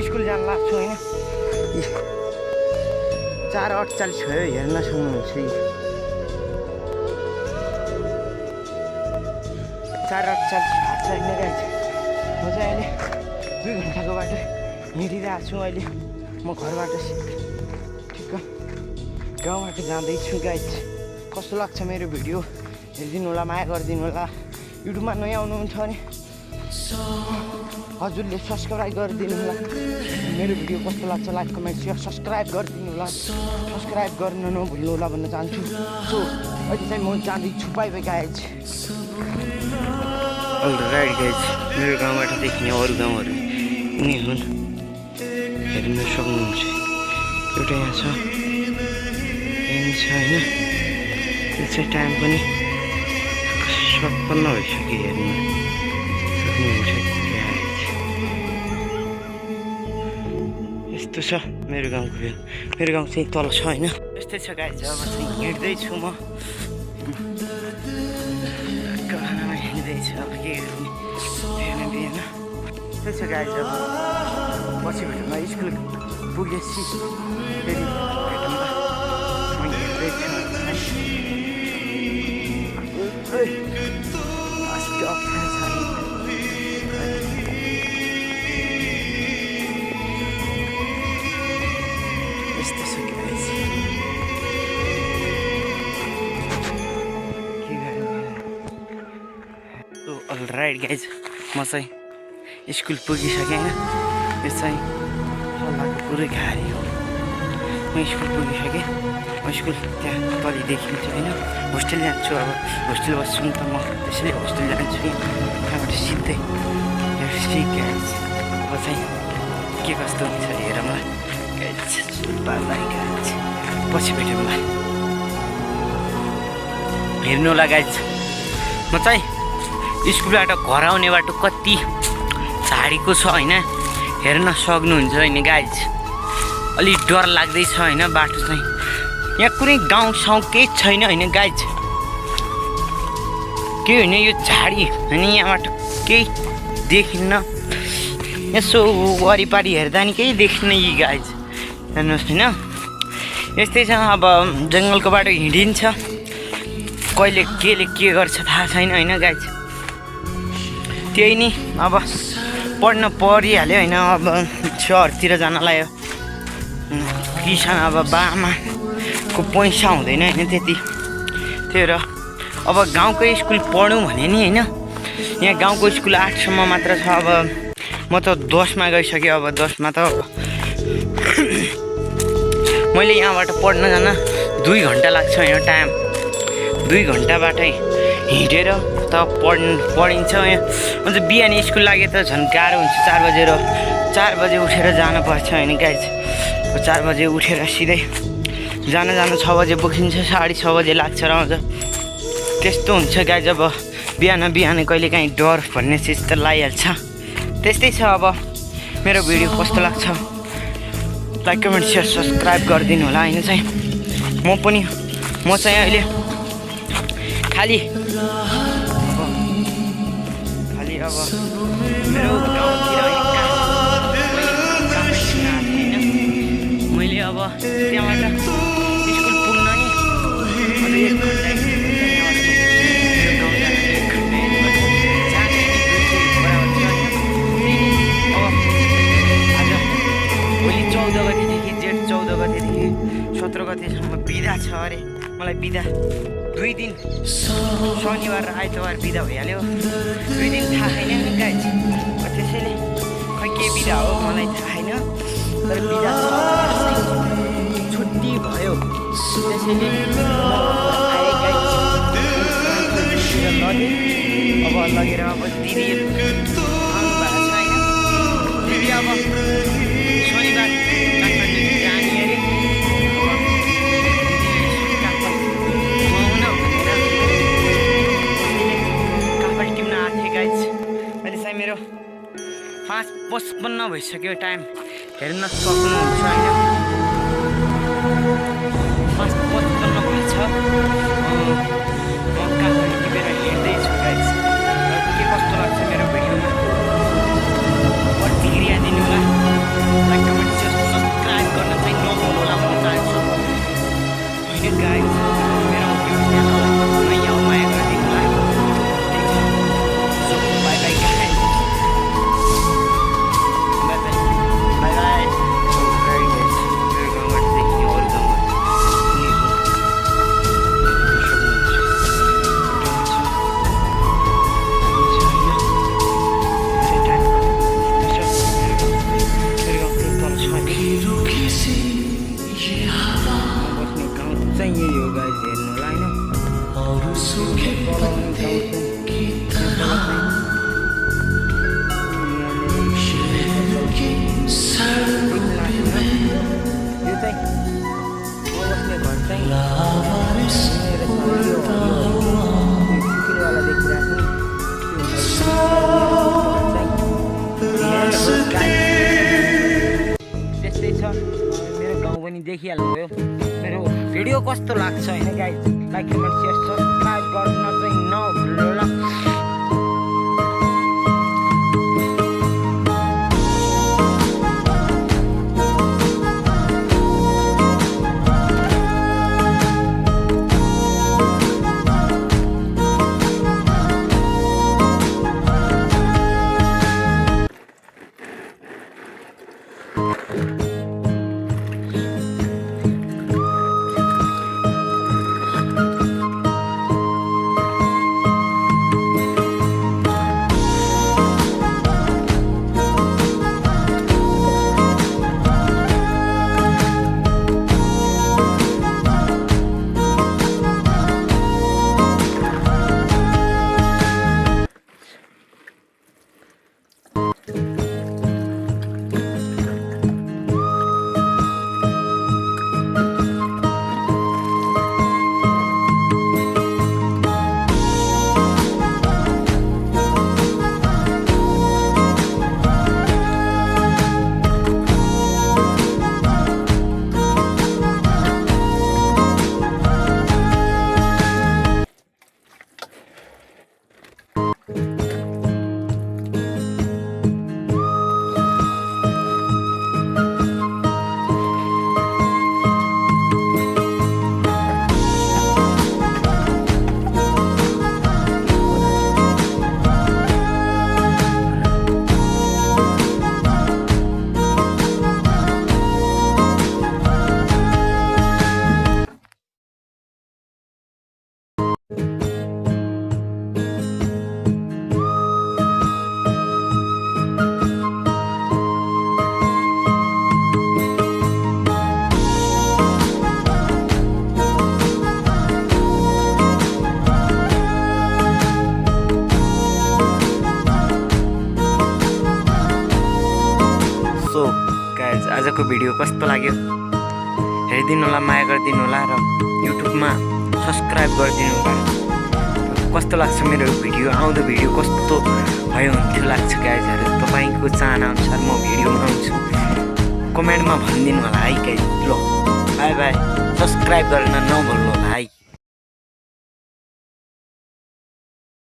school जान लाग्छु होइन 4:48 भयो हेर्न सक्नुहुन्छ 4:48 भएको छ होइन गाइज म चाहिँ अहिले 2 घन्टाको बाटो हिँडिरहेको छु अहिले म घरबाट ठिक्क गाउँबाट जाँदैछु गाइज कस्तो लाग्छ मेरो भिडियो हेरिदिनु होला माया गरिदिनु होला युट्युबमा नयाँ आउनुहुन्छ भने हजुरले सब्सक्राइब गरिदिनु होला मेरो भिडियो कस्तो लाग्छ लाइक कमेन्ट सेयर सब्सक्राइब गरिदिनु होला सब्सक्राइब गर्न नभुल्नु होला भन्न चाहन्छु सो अहिले चाहिँ म जाँदैछु bye bye guys all right guys मेरो गाउँबाट देखिने अरू गाउँहरू यिनी हुन् हेर्न सक्नुहुन्छ एउटा यहाँ छ होइन यो चाहिँ टाइम पनि 57 भइसक्यो हेर्नु सक्नुहुन्छ यस्तो छ मेरो गाउँको भ्यू मेरो गाउँ चाहिँ तल छ होइन यस्तै छ गाइज अब चाहिँ हिँड्दैछु म गहनामा हिँड्दैछु अब के गर्ने हेर्नु दिएन त्यस्तै छ गाइज अब पछि भेटौँला स्कुल पुगेपछि फेरि भेटौँला म हिँड्दैछु यस्तो छ गाइज के गर्नु अलराइट गाइज म चाहिँ स्कुल पुगिसकेँ होइन यो चाहिँ सल्लाहको पुरै गाडी हो म स्कुल पुगिसकेँ म स्कुल त्यहाँ तलि देखिन्छ होइन होस्टेल जान्छु अब होस्टेल बस्छु नि त म त्यसैले होस्टेल जान्छु त्यहाँबाट सिधै गाइज अब चाहिँ के कस्तो हुन्छ हेरौँला पछि भेटौँला हेर्नु होला गाइज म चाहिँ स्कुलबाट घर आउने बाटो कति झाडीको छ होइन हेर्न सक्नुहुन्छ होइन गाइज अलिक डर लाग्दैछ होइन बाटो चाहिँ यहाँ कुनै गाउँ साउँ केही छैन होइन गाइज के होइन यो झाडी अनि यहाँबाट केही देखिन्न यसो वरिपरि हेर्दा नि केही देखिन्न यी गाइज हेर्नुहोस् होइन यस्तै छ अब जङ्गलको बाटो हिँडिन्छ कहिले केले के गर्छ थाहा छैन होइन गाइज त्यही नि अब पढ्न परिहाल्यो होइन अब सहरतिर जान लाग्यो किसान अब बाआमाको पैसा हुँदैन होइन त्यति त्यही भएर अब गाउँकै स्कुल पढौँ भने नि होइन यहाँ गाउँको स्कुल 8सम्म मात्र छ अब म त 10मा गइसकेँ अब 10मा त मैले यहाँबाट पढ्न जान 2 घन्टा लाग्छ होइन टाइम 2 घन्टाबाटै हिँडेर त पढिन्छ यहाँ अन्त बिहान स्कुल लागे त झन् गाह्रो हुन्छ 4 बजे उठेर जानुपर्छ होइन गाइज 4 बजे उठेर सिधै जान 6 बजे पुगिन्छ 6:30 बजे लाग्छ र आउँछ त्यस्तो हुन्छ गाइज अब बिहान कहिले काहीँ डर भन्ने चिज त लागिहाल्छ त्यस्तै छ अब मेरो भिडियो कस्तो लाग्छ लाइक कमेन्ट सेयर सब्सक्राइब गरिदिनु होला होइन चाहिँ म चाहिँ अहिले खालि अब मेरो गाउँतिर मैले अब त्यहाँबाट स्कुल पुग्न नि अझै 1 घन्टा भोलि 14 गतेदेखि जेठ 14 गतेदेखि 17 गतेसम्म बिदा छ अरे मलाई बिदा 2 दिन शनिबार र आइतबार बिदा भइहाल्यो 2 दिन थाहा छैन नि गाइज त्यसैले खै के बिदा हो मलाई थाहा छैन तर बिदा छ छुट्टी भयो त्यसैले आए गाइज अब लगेर अब दिदीहरू आउनु भएको छ होइन दिदी अब शनिबार काठमाडौँ जाने अरे मेरो 5:55 भइसक्यो टाइम हेर्न सक्नुहुन्छ होइन 5:55 भएछ म काठमाडौँ टिपेर हिँड्दैछु गाइज के कस्तो लाग्छ मेरो भिडियोमा प्रतिक्रिया दिनु होला त्यस्तै छ मेरो गाउँ पनि देखिहाल्नुभयो मेरो भिडियो कस्तो लाग्छ होइन guys like comment share subscribe गर्न चाहिँ नभुल्नुहोला गाइज आजको भिडियो कस्तो लाग्यो हेरिदिनु होला माया गरिदिनु होला र युट्युबमा सब्सक्राइब गरिदिनु होला कस्तो लाग्छ मेरो भिडियो आउँदो भिडियो कस्तो भयो हुन्थ्यो लाग्छ गाइजहरू तपाईँको चाहना अनुसार म भिडियो बनाउँछु कमेन्टमा भनिदिनु होला है गाइज ल बाई बाई सब्सक्राइब गर्न नभुल्नु होला है